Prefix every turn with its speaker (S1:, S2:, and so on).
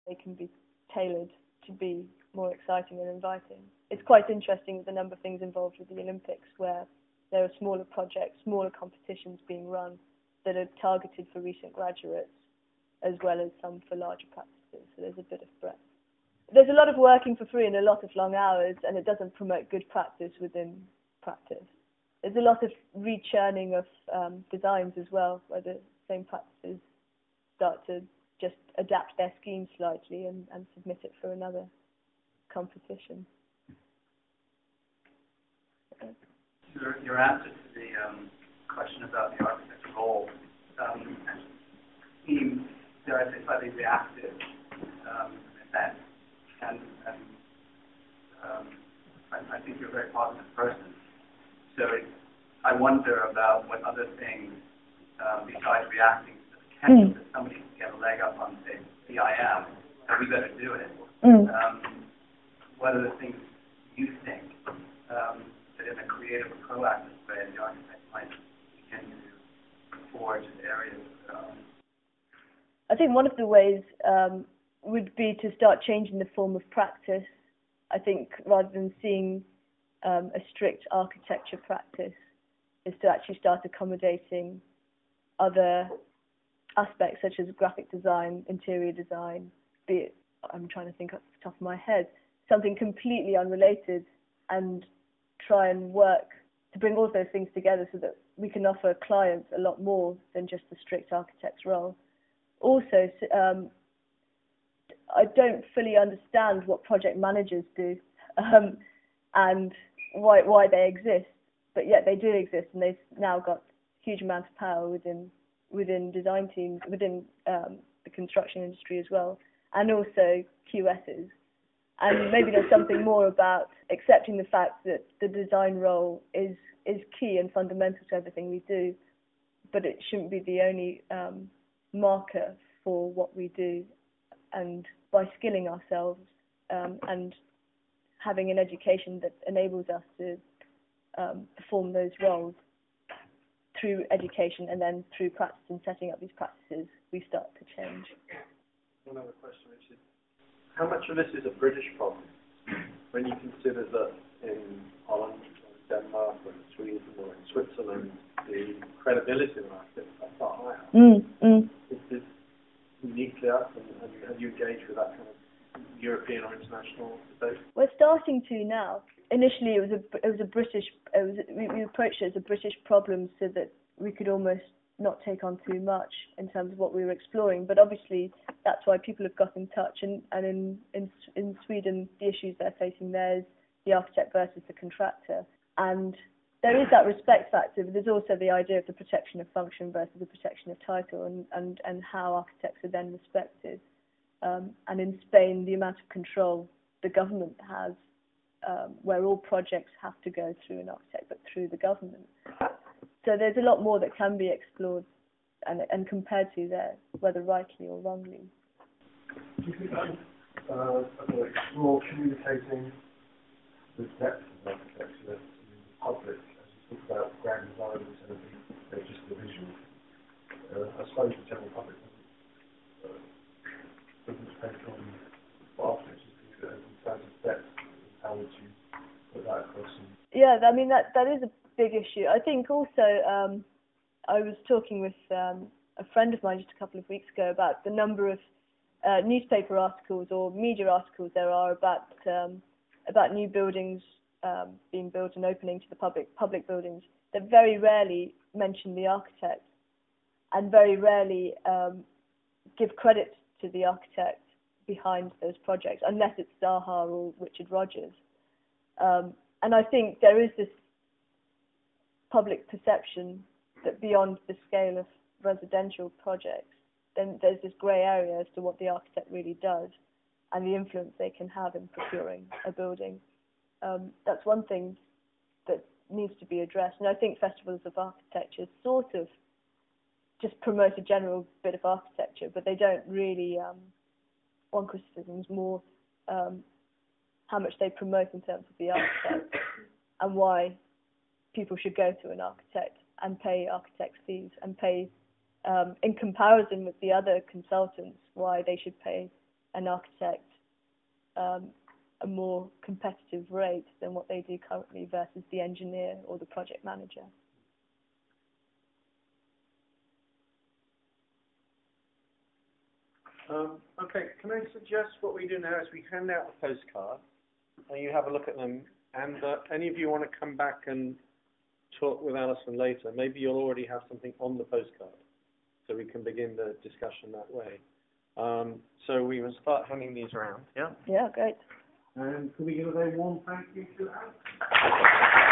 S1: they can be tailored to be more exciting and inviting. It's quite interesting the number of things involved with the Olympics, where there are smaller projects, smaller competitions being run that are targeted for recent graduates, as well as some for larger practices. So there's a bit of breadth. There's a lot of working for free and a lot of long hours, and it doesn't promote good practice within practice. There's a lot of rechurning of designs as well, where the same practices start to just adapt their scheme slightly and submit it for another competition.
S2: Your answer to the question about the architect's role seems, dare I say, slightly reactive in that. And I think you're a very positive person. So I wonder about what other things, besides reacting to the potential that somebody can get a leg up on, say, CIM, that we better do it. What are the things you think that in a creative or proactive way the architect might begin to forge areas?
S1: I think one of the ways would be to start changing the form of practice. I think rather than seeing a strict architecture practice, is to actually start accommodating other aspects such as graphic design, interior design, be it, I'm trying to think off the top of my head, something completely unrelated, and try and work to bring all those things together so that we can offer clients a lot more than just the strict architect's role. Also, I don't fully understand what project managers do and why they exist, but yet they do exist, and they've now got huge amount of power within design teams, within the construction industry as well, and also QSs. And maybe there's something more about accepting the fact that the design role is key and fundamental to everything we do, but it shouldn't be the only marker for what we do. And by skilling ourselves and having an education that enables us to perform those roles through education and then through practice and setting up these practices, we start to change.
S3: One other question, Richard. How much of this is a British problem when you consider that in Holland or in Denmark or in Sweden or in Switzerland the credibility of an architect is far higher? Is this nuclear, and have you engaged with that kind of European or international debate?
S1: We're starting to now. Initially, we approached it as a British problem so that we could almost not take on too much in terms of what we were exploring. But obviously, that's why people have got in touch. And in Sweden, the issues they're facing there is the architect versus the contractor. And there is that respect factor, but there's also the idea of the protection of function versus the protection of title, and how architects are then respected. And in Spain, the amount of control the government has, where all projects have to go through an architect, but through the government. So there's a lot more that can be explored and compared to there, whether rightly or wrongly.
S4: Do you think explore communicating the depth of architecture to the public, as you talk about grand design instead of just the visual? I suppose the general public doesn't take on what architecture do in terms of depth. How would you put that across?
S1: Yeah, I mean, that is a big issue. I think also I was talking with a friend of mine just a couple of weeks ago about the number of newspaper articles or media articles there are about new buildings being built and opening to the public buildings that very rarely mention the architect and very rarely give credit to the architect behind those projects, unless it's Zaha or Richard Rogers. And I think there is this public perception that beyond the scale of residential projects, then there's this grey area as to what the architect really does and the influence they can have in procuring a building. That's one thing that needs to be addressed. And I think festivals of architecture sort of just promote a general bit of architecture, but they don't really, one criticism is more how much they promote in terms of the architect and why people should go to an architect and pay architect fees and pay, in comparison with the other consultants, why they should pay an architect a more competitive rate than what they do currently versus the engineer or the project manager.
S3: Okay, can I suggest what we do now is we hand out a postcard and you have a look at them, and any of you want to come back and talk with Alison later, maybe you'll already have something on the postcard so we can begin the discussion that way. So we will start handing these around, yeah?
S1: Yeah, great.
S3: And can we give a very warm thank you to Alison?